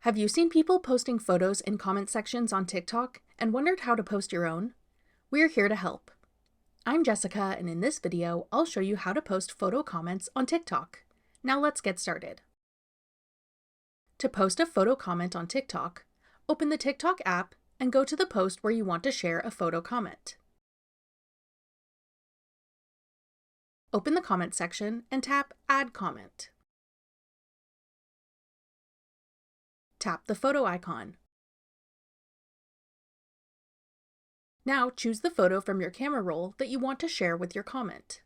Have you seen people posting photos in comment sections on TikTok and wondered how to post your own? We're here to help. I'm Jessica, and in this video, I'll show you how to post photo comments on TikTok. Now let's get started. To post a photo comment on TikTok, open the TikTok app and go to the post where you want to share a photo comment. Open the comment section and tap Add Comment. Tap the photo icon. Now choose the photo from your camera roll that you want to share with your comment.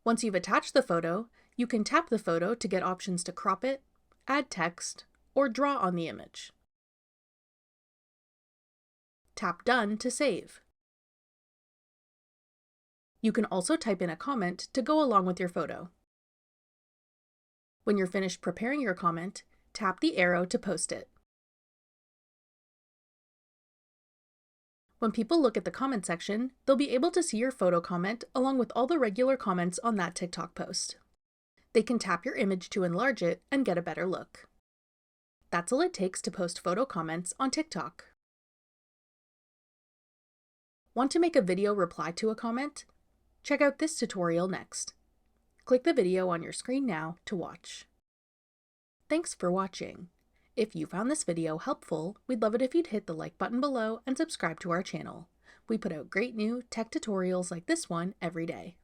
Once you've attached the photo, you can tap the photo to get options to crop it, add text, or draw on the image. Tap Done to save. You can also type in a comment to go along with your photo. When you're finished preparing your comment, tap the arrow to post it. When people look at the comment section, they'll be able to see your photo comment along with all the regular comments on that TikTok post. They can tap your image to enlarge it and get a better look. That's all it takes to post photo comments on TikTok. Want to make a video reply to a comment? Check out this tutorial next. Click the video on your screen now to watch. Thanks for watching. If you found this video helpful, we'd love it if you'd hit the like button below and subscribe to our channel. We put out great new tech tutorials like this one every day.